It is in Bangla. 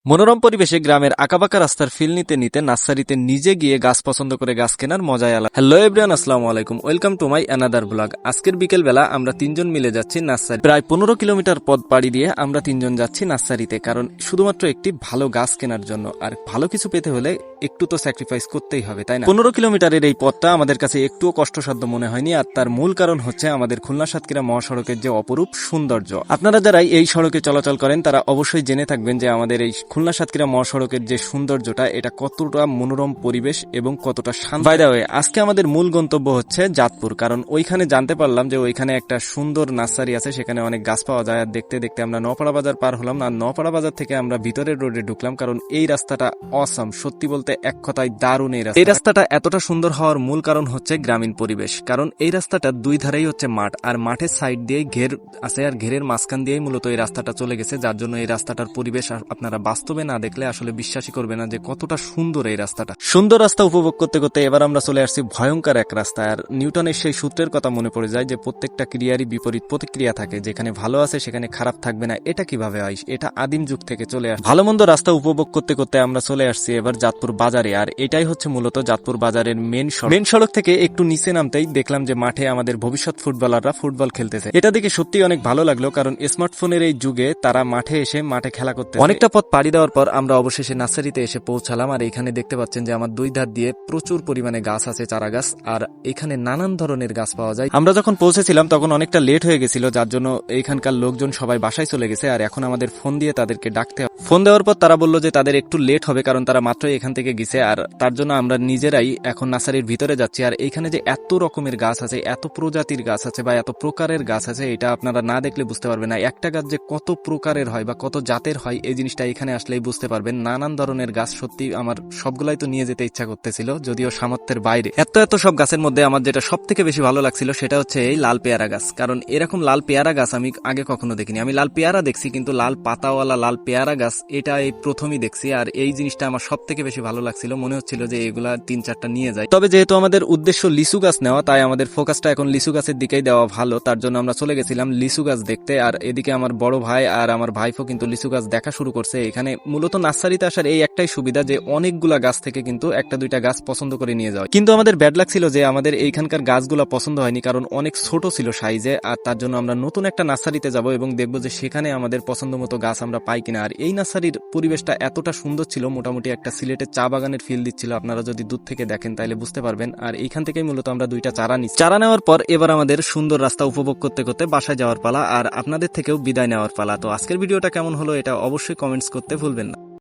মনোরম পরিবেশে গ্রামের আঁকাবাঁকা রাস্তার ফিল নিতে নিতে নার্সারিতে নিজে গিয়ে গাছ পছন্দ করে গাছ কেনার মজাই আলাদা। হ্যালো এভরিওয়ান, আসসালামু আলাইকুম, welcome to my another blog. আজকের বিকেল বেলা আমরা তিনজন মিলে যাচ্ছি নার্সারি। প্রায় 15 কিলোমিটার পথ পাড়ি দিয়ে আমরা তিনজন যাচ্ছি নার্সারিতে, কারণ শুধুমাত্র একটি ভালো গাছ কেনার জন্য। আর ভালো কিছু পেতে হলে একটু তো স্যাক্রিফাইস করতেই হবে, তাই না? 15 কিলোমিটারের এই পথটা আমাদের কাছে একটুও কষ্টসাধ্য মনে হয়নি, আর তার মূল কারণ হচ্ছে আমাদের খুলনা সাতক্ষীরা মহাসড়কের যে অপরূপ সৌন্দর্য। আপনারা যারা এই সড়কে চলাচল করেন তারা অবশ্যই জেনে থাকবেন যে আমাদের এই খুলনা সাতক্ষীরা মহাসড়কের যে সৌন্দর্যটা, এটা কতটা মনোরম পরিবেশ এবং কতটা শান্ত। বাই দ্য ওয়ে, আজকে আমাদের মূল গন্তব্য হচ্ছে জাতপুর, কারণ ওইখানে জানতে পারলাম যে ওইখানে একটা সুন্দর নার্সারি আছে, সেখানে অনেক গাছ পাওয়া যায়। আর দেখতে দেখতে আমরা নপাড়া বাজার পার হলাম, আর নপাড়া বাজার থেকে আমরা ভিতরের রোডে ঢুকলাম, কারণ এই রাস্তাটা অসাম, সত্যি বলতে এক কথায় দারুণ। এই রাস্তাটা এতটা সুন্দর হওয়ার মূল কারণ হচ্ছে গ্রামীণ পরিবেশ, কারণ এই রাস্তাটা দুই ধারেই হচ্ছে মাঠ, আর মাঠের সাইড দিয়ে ঘের আছে, আর ঘেরের মাঝখান দিয়েই মূলত এই রাস্তাটা চলে গেছে, যার জন্য এই রাস্তাটার পরিবেশ আপনারা বাস্তবে না দেখলে আসলে বিশ্বাসই করবে না যে কতটা সুন্দর এই রাস্তাটা। সুন্দর রাস্তা উপভোগ করতে করতে এবার আমরা চলে আসছি ভয়ঙ্কর এক রাস্তা। আর নিউটনের সেই সূত্রের কথা মনে পড়ে যায় যে প্রত্যেকটা ক্রিয়ারই বিপরীত প্রতিক্রিয়া থাকে, যেখানে ভালো আছে সেখানে খারাপ থাকবে না। এটা কিভাবে হয়? এটা আদিম যুগ থেকে চলে আসে। ভালো মন্দ রাস্তা উপভোগ করতে করতে আমরা চলে আসছি এবার জাতপুর বাজারে, আর এটাই হচ্ছে মূলত জাতপুর বাজারের মেন সড়ক থেকে একটু নিচে নামতেই দেখলাম যে মাঠে আমাদের ভবিষ্যৎ ফুটবলাররা ফুটবল খেলতেছে। এটা দেখে সত্যি অনেক ভালো লাগলো, কারণ স্মার্টফোনের এই যুগে তারা মাঠে এসে মাঠে খেলা করতে। অনেকটা পথ পাড়ি দেওয়ার পর আমরা অবশেষে নার্সারিতে এসে পৌঁছালাম, আর এখানে দেখতে পাচ্ছেন যে আমার দুই ধার দিয়ে প্রচুর পরিমাণে গাছ আছে, চারা গাছ, আর এখানে নানান ধরনের গাছ পাওয়া যায়। আমরা যখন পৌঁছেছিলাম তখন অনেকটা লেট হয়ে গেছিল, যার জন্য এইখানকার লোকজন সবাই বাসায় চলে গেছে। আর এখন আমাদের ফোন দিয়ে তাদেরকে ডাকতে হবে। ফোন দেওয়ার পর তারা বললো যে তাদের একটু লেট হবে, কারণ তারা মাত্রই এখান থেকে গেছে, আর তার জন্য আমরা নিজেরাই এখন নার্সারির ভিতরে যাচ্ছি। আর এইখানে যে এত রকমের গাছ আছে, এত প্রজাতির গাছ আছে বা এত প্রকারের গাছ আছে, এটা আপনারা না দেখলে বুঝতে পারবেন না। একটা গাছ যে কত প্রকারের হয় বা কত জাতের হয়, এই জিনিসটা এখানে আসলেই বুঝতে পারবেন। নানান ধরনের গাছ, সত্যি আমার সবগুলাই তো নিয়ে যেতে ইচ্ছা করতেছিল, যদিও সামর্থ্যের বাইরে। এত সব গাছের মধ্যে আমার যেটা সব থেকে বেশি ভালো লাগছিল সেটা হচ্ছে এই লাল পেয়ারা গাছ, কারণ এরকম লাল পেয়ারা গাছ আমি আগে কখনো দেখিনি। আমি লাল পেয়ারা দেখছি, কিন্তু লাল পাতাওয়ালা লাল পেয়ারা গাছ এটা এই প্রথমই দেখছি। আর এই জিনিসটা আমার সব থেকে বেশি ভালো লাগছিল, মনে হচ্ছিল যে এগুলা 3-4টা নিয়ে যায়। তবে যেহেতু আমাদের উদ্দেশ্য লিচু গাছ নেওয়া, তাই আমাদের ফোকাসটা এখন লিচু গাছের দিকেই দেওয়া ভালো। তার জন্য আমরা চলে গেছিলাম লিচু গাছ দেখতে। আর এদিকে আমার বড় ভাই আর আমার ভাইফও কিন্তু লিচু গাছ দেখা শুরু করছে। এখানে মূলত নার্সারিতে আসার এই একটাই সুবিধা যে অনেকগুলা গাছ থেকে কিন্তু একটা দুইটা গাছ পছন্দ করে নিয়ে যাওয়া। কিন্তু আমাদের ব্যাড লাক ছিল যে আমাদের এইখানকার গাছগুলা পছন্দ হয়নি, কারণ অনেক ছোট ছিল সাইজে। আর তার জন্য আমরা নতুন একটা নার্সারিতে যাব এবং দেখবো যে সেখানে আমাদের পছন্দ মতো গাছ আমরা পাই কিনা। আর এই নার্সারির পরিবেশটা এতটা সুন্দর ছিল, মোটামুটি একটা সিলেটের চা বাগানের ফিল দিচ্ছিল। আপনারা যদি দূর থেকে দেখেন তাহলে বুঝতে পারবেন। আর এইখান থেকেই মূলত আমরা দুইটা চারা নিচ্ছি। চারা নেওয়ার পর এবার আমাদের সুন্দর রাস্তা উপভোগ করতে করতে বাসায় যাওয়ার পালা, আর আপনাদের থেকেও বিদায় নেওয়ার পালা। তো আজকের ভিডিওটা কেমন হলো এটা অবশ্যই কমেন্টস করতে ভুলবেন না।